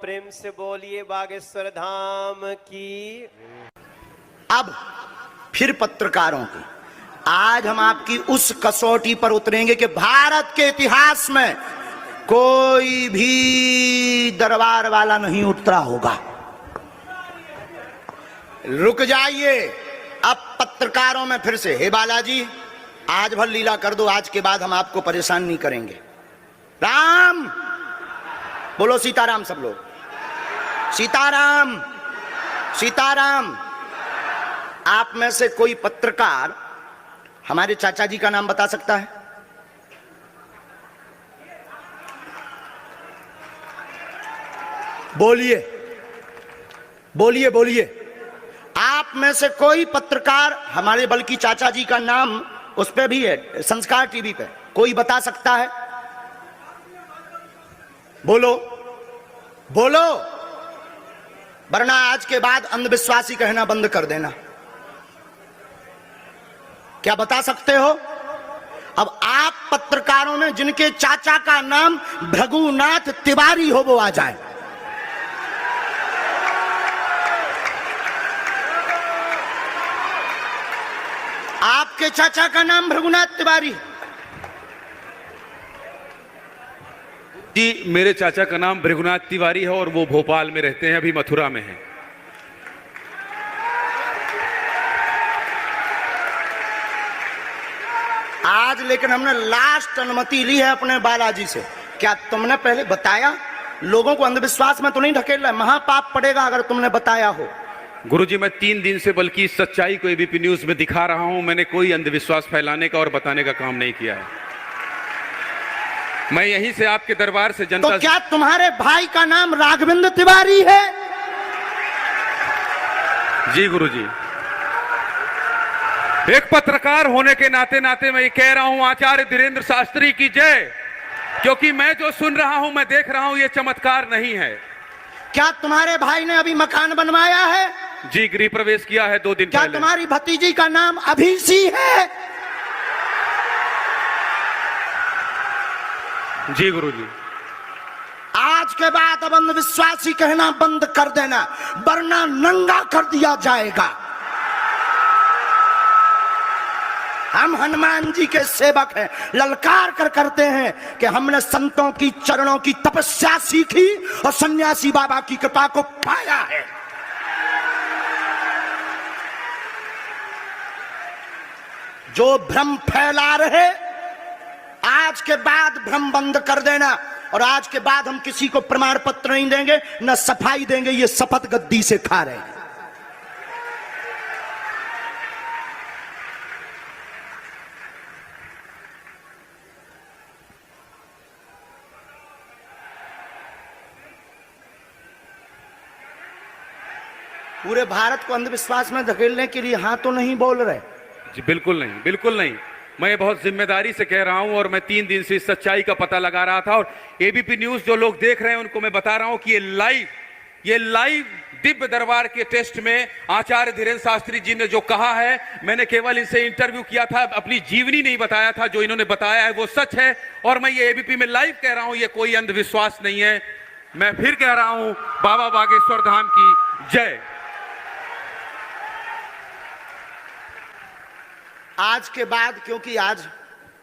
प्रेम से बोलिए बागेश्वर धाम की। अब फिर पत्रकारों की आज हम आपकी उस कसौटी पर उतरेंगे कि भारत के इतिहास में कोई भी दरबार वाला नहीं उतरा होगा। रुक जाइए, अब पत्रकारों में फिर से, हे बालाजी आज भर लीला कर दो, आज के बाद हम आपको परेशान नहीं करेंगे। राम बोलो, सीताराम सब लोग, सीताराम सीताराम। आप में से कोई पत्रकार हमारे चाचा जी का नाम बता सकता है? बोलिए बोलिए बोलिए। आप में से कोई पत्रकार हमारे बल्कि चाचा जी का नाम उस पे भी है, संस्कार टीवी पे, कोई बता सकता है? बोलो बोलो, वरना आज के बाद अंधविश्वासी कहना बंद कर देना। क्या बता सकते हो? अब आप पत्रकारों में जिनके चाचा का नाम भृगुनाथ तिवारी हो वो आ जाए। आपके चाचा का नाम भृगुनाथ तिवारी? जी, मेरे चाचा का नाम भृगुनाथ तिवारी है और वो भोपाल में रहते हैं, अभी मथुरा में हैं। आज लेकिन हमने लास्ट अनुमति ली है अपने बालाजी से। क्या तुमने पहले बताया? लोगों को अंधविश्वास में तो नहीं ढकेल रहा, महापाप पड़ेगा अगर तुमने बताया हो। गुरुजी, मैं 3 दिन से बल्कि इस सच्चाई को एबीपी न्यूज में दिखा रहा हूं। मैंने कोई अंधविश्वास फैलाने का और बताने का काम नहीं किया है। मैं यहीं से आपके दरबार से जनता तो क्या तुम्हारे भाई का नाम राघवेंद्र तिवारी है? जी गुरुजी, एक पत्रकार होने के नाते नाते मैं ये कह रहा हूं, आचार्य धीरेन्द्र शास्त्री की जय। क्योंकि मैं जो सुन रहा हूं, मैं देख रहा हूं, ये चमत्कार नहीं है। क्या तुम्हारे भाई ने अभी मकान बनवाया है? जी, गृह प्रवेश किया है 2 दिन क्या पहले। तुम्हारी भतीजी का नाम अभिषी है? जी गुरुजी। आज के बाद अब अंधविश्वासी कहना बंद कर देना, वरना नंगा कर दिया जाएगा। हम हनुमान जी के सेवक हैं, ललकार कर करते हैं कि हमने संतों की चरणों की तपस्या सीखी और सन्यासी बाबा की कृपा को पाया है। जो भ्रम फैला रहे, आज के बाद भ्रम बंद कर देना। और आज के बाद हम किसी को प्रमाण पत्र नहीं देंगे, न सफाई देंगे, ये शपथ गद्दी से खा रहे हैं। पूरे भारत को अंधविश्वास में धकेलने के लिए हाँ तो नहीं बोल रहे? जी बिल्कुल नहीं, बिल्कुल नहीं। मैं बहुत जिम्मेदारी से कह रहा हूं और मैं 3 दिन से इस सच्चाई का पता लगा रहा था। और एबीपी न्यूज जो लोग देख रहे हैं उनको मैं बता रहा हूं कि ये लाइव दिव्य दरबार के टेस्ट में आचार्य धीरेन्द्र शास्त्री जी ने जो कहा है, मैंने केवल इनसे इंटरव्यू किया था, अपनी जीवनी नहीं बताया था। जो इन्होंने बताया है वो सच है और मैं ये एबीपी में लाइव कह रहा हूं, ये कोई अंधविश्वास नहीं है। मैं फिर कह रहा हूं, बाबा बागेश्वर धाम की जय। आज के बाद, क्योंकि आज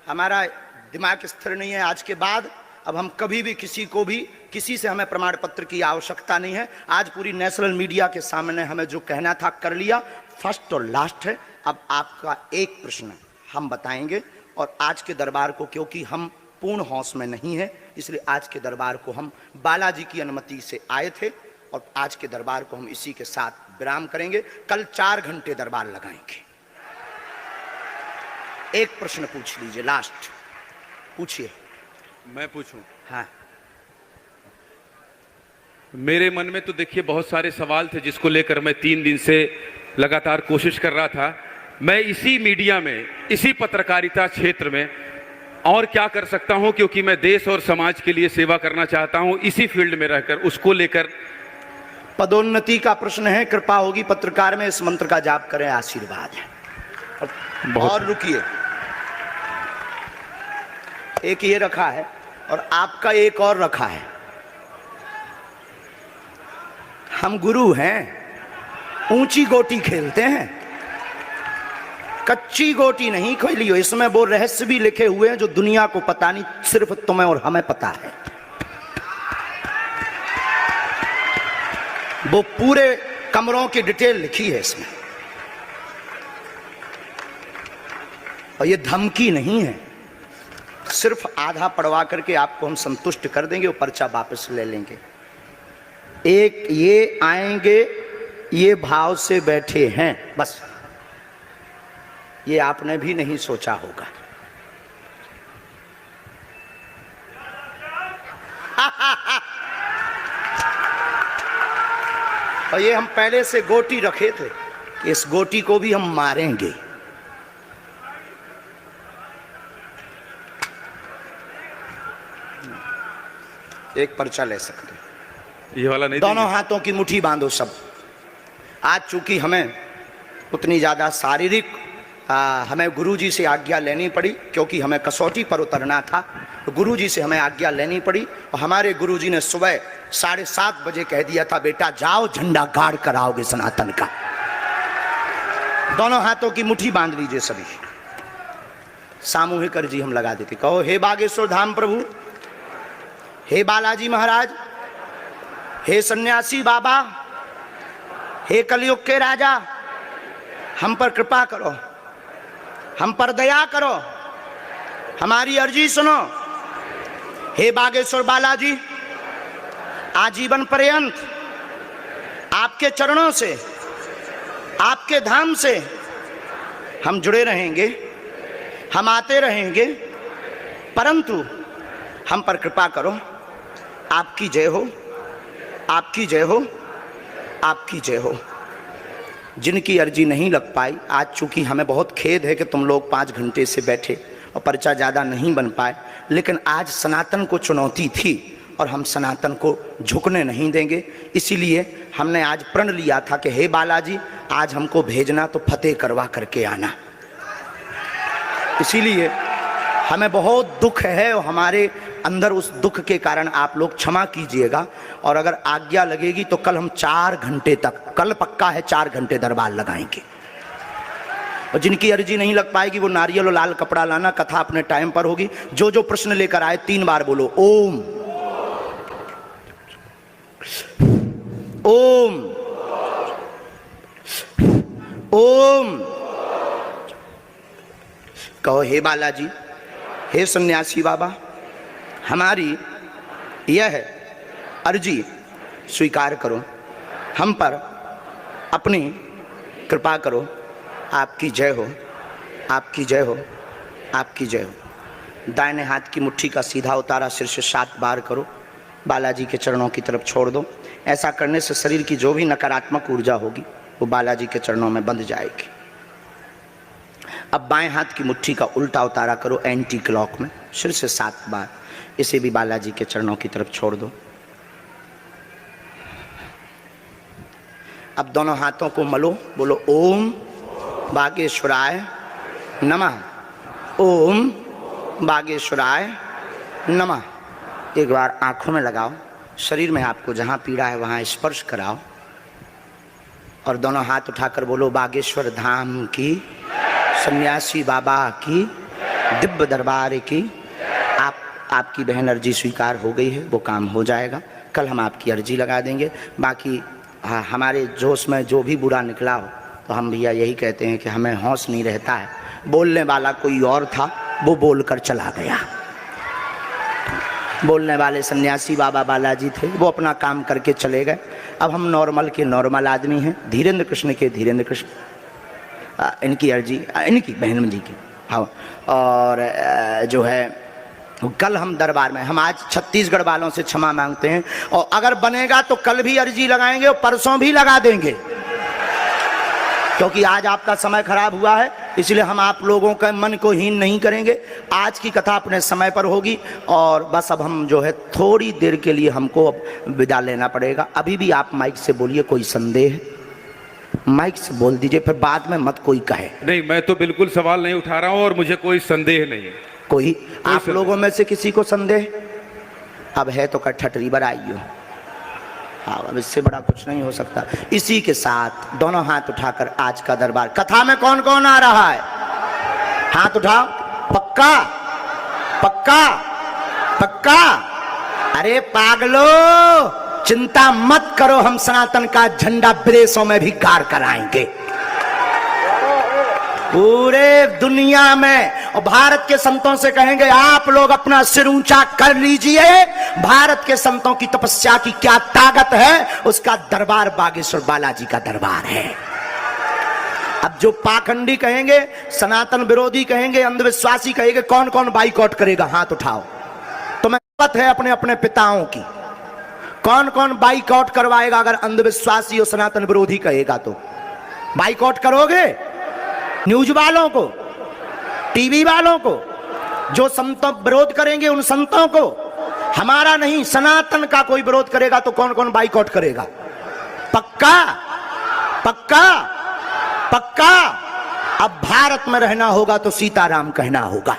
हमारा दिमाग स्थिर नहीं है, आज के बाद अब हम कभी भी किसी से हमें प्रमाण पत्र की आवश्यकता नहीं है। आज पूरी नेशनल मीडिया के सामने हमें जो कहना था कर लिया, फर्स्ट और लास्ट है। अब आपका एक प्रश्न हम बताएंगे और आज के दरबार को, क्योंकि हम पूर्ण होश में नहीं है, इसलिए आज के दरबार को हम बालाजी की अनुमति से आए थे और आज के दरबार को हम इसी के साथ विराम करेंगे। कल 4 घंटे दरबार लगाएंगे। एक प्रश्न पूछ लीजिए, लास्ट पूछिए। मैं पूछूं? हाँ। मेरे मन में तो देखिए बहुत सारे सवाल थे जिसको लेकर मैं 3 दिन से लगातार कोशिश कर रहा था। मैं इसी मीडिया में, इसी पत्रकारिता क्षेत्र में और क्या कर सकता हूं, क्योंकि मैं देश और समाज के लिए सेवा करना चाहता हूं इसी फील्ड में रहकर। उसको लेकर पदोन्नति का प्रश्न है, कृपा होगी पत्रकार में इस मंत्र का जाप करें, आशीर्वाद है। और रुकिए, एक ये रखा है और आपका एक और रखा है। हम गुरु हैं, ऊंची गोटी खेलते हैं, कच्ची गोटी नहीं खेली हो। इसमें वो रहस्य भी लिखे हुए हैं जो दुनिया को पता नहीं, सिर्फ तुम्हें और हमें पता है। वो पूरे कमरों की डिटेल लिखी है इसमें, और ये धमकी नहीं है। सिर्फ आधा पढ़वा करके आपको हम संतुष्ट कर देंगे, वो पर्चा वापस ले लेंगे। एक ये आएंगे, ये भाव से बैठे हैं, बस ये आपने भी नहीं सोचा होगा। और ये हम पहले से गोटी रखे थे कि इस गोटी को भी हम मारेंगे। एक पर्चा ले सकते हैं, ये वाला नहीं। दोनों हाथों की मुट्ठी बांधो सब। आज चूंकि हमें उतनी ज्यादा शारीरिक हमें गुरुजी से आज्ञा लेनी पड़ी, क्योंकि हमें कसौटी पर उतरना था, तो गुरुजी से हमें आज्ञा लेनी पड़ी। और हमारे गुरुजी ने सुबह 7:30 बजे कह दिया था, बेटा जाओ झंडा गाड़ कर आओगे सनातन का। दोनों हाथों की मुट्ठी बांध लीजिए सभी। सामूहिक अर्जी हम लगा देते। कहो, हे बागेश्वर धाम प्रभु, हे बालाजी महाराज, हे सन्यासी बाबा, हे कलयुग के राजा, हम पर कृपा करो, हम पर दया करो, हमारी अर्जी सुनो। हे बागेश्वर बालाजी, आजीवन पर्यंत आपके चरणों से, आपके धाम से हम जुड़े रहेंगे, हम आते रहेंगे, परंतु हम पर कृपा करो। आपकी जय हो, आपकी जय हो, आपकी जय हो। जिनकी अर्जी नहीं लग पाई, आज चूंकि हमें बहुत खेद है कि तुम लोग 5 घंटे से बैठे और पर्चा ज़्यादा नहीं बन पाए, लेकिन आज सनातन को चुनौती थी और हम सनातन को झुकने नहीं देंगे। इसीलिए हमने आज प्रण लिया था कि हे बालाजी, आज हमको भेजना तो फतेह करवा करके आना। इसीलिए हमें बहुत दुख है और हमारे अंदर उस दुख के कारण आप लोग क्षमा कीजिएगा। और अगर आज्ञा लगेगी तो कल हम 4 घंटे तक, कल पक्का है 4 घंटे दरबार लगाएंगे। और जिनकी अर्जी नहीं लग पाएगी वो नारियल और लाल कपड़ा लाना, कथा अपने टाइम पर होगी। जो जो प्रश्न लेकर आए 3 बार बोलो ओम ओम ओम। कहो, हे बालाजी, हे सन्यासी बाबा, हमारी यह अर्जी स्वीकार करो, हम पर अपनी कृपा करो। आपकी जय हो, आपकी जय हो, आपकी जय हो। दाहिने हाथ की मुट्ठी का सीधा उतारा सिर से 7 बार करो, बालाजी के चरणों की तरफ छोड़ दो। ऐसा करने से शरीर की जो भी नकारात्मक ऊर्जा होगी वो बालाजी के चरणों में बंध जाएगी। अब बाएं हाथ की मुट्ठी का उल्टा उतारा करो एंटी क्लॉक में, सिर से 7 बार। इसे भी बालाजी के चरणों की तरफ छोड़ दो। अब दोनों हाथों को मलो, बोलो ओम बागेश्वराय नमः, ओम बागेश्वराय नमः। एक बार आंखों में लगाओ, शरीर में आपको जहां पीड़ा है वहां स्पर्श कराओ और दोनों हाथ उठाकर बोलो बागेश्वर धाम की, सन्यासी बाबा की, दिव्य दरबार की। आपकी बहन अर्जी स्वीकार हो गई है, वो काम हो जाएगा। कल हम आपकी अर्जी लगा देंगे। बाकी हमारे जोश में जो भी बुरा निकला हो तो हम भैया यही कहते हैं कि हमें होश नहीं रहता है। बोलने वाला कोई और था, वो बोलकर चला गया। बोलने वाले सन्यासी बाबा बालाजी थे, वो अपना काम करके चले गए। अब हम नॉर्मल के नॉर्मल आदमी हैं, धीरेन्द्र कृष्ण के धीरेन्द्र कृष्ण। इनकी अर्जी, इनकी बहन जी की, हाँ। और जो है कल हम दरबार में, हम आज छत्तीसगढ़ वालों से क्षमा मांगते हैं और अगर बनेगा तो कल भी अर्जी लगाएंगे और परसों भी लगा देंगे, क्योंकि आज आपका समय खराब हुआ है। इसलिए हम आप लोगों के मन को हीन नहीं करेंगे। आज की कथा अपने समय पर होगी और बस अब हम जो है थोड़ी देर के लिए हमको विदा लेना पड़ेगा। अभी भी आप माइक से बोलिए, कोई संदेह माइक से बोल दीजिए, फिर बाद में मत कोई कहे। नहीं, मैं तो बिल्कुल सवाल नहीं उठा रहा हूँ और मुझे कोई संदेह नहीं है। कोई आप लोगों में से किसी को संदेह अब है तो कठठरी बराइयो। हाँ, अब इससे बड़ा कुछ नहीं हो सकता। इसी के साथ दोनों हाथ उठाकर आज का दरबार, कथा में कौन कौन आ रहा है? हाथ उठाओ। पक्का पक्का पक्का? अरे पागलो, चिंता मत करो, हम सनातन का झंडा विदेशों में भी गाड़ कर आएंगे, पूरे दुनिया में। और भारत के संतों से कहेंगे आप लोग अपना सिर ऊंचा कर लीजिए, भारत के संतों की तपस्या की क्या ताकत है, उसका दरबार बागेश्वर बालाजी का दरबार है। अब जो पाखंडी कहेंगे, सनातन विरोधी कहेंगे, अंधविश्वासी कहेंगे, कौन कौन बाइकआउट करेगा? हाथ उठाओ। तुम्हें पता है अपने अपने पिताओं की, कौन कौन बाइकआउट करवाएगा? अगर अंधविश्वासी और सनातन विरोधी कहेगा तो बाइकआउट करोगे? न्यूज वालों को, टीवी वालों को, जो संतों विरोध करेंगे उन संतों को, हमारा नहीं सनातन का कोई विरोध करेगा तो कौन कौन बाइकआउट करेगा? पक्का पक्का पक्का? अब भारत में रहना होगा तो सीताराम कहना होगा।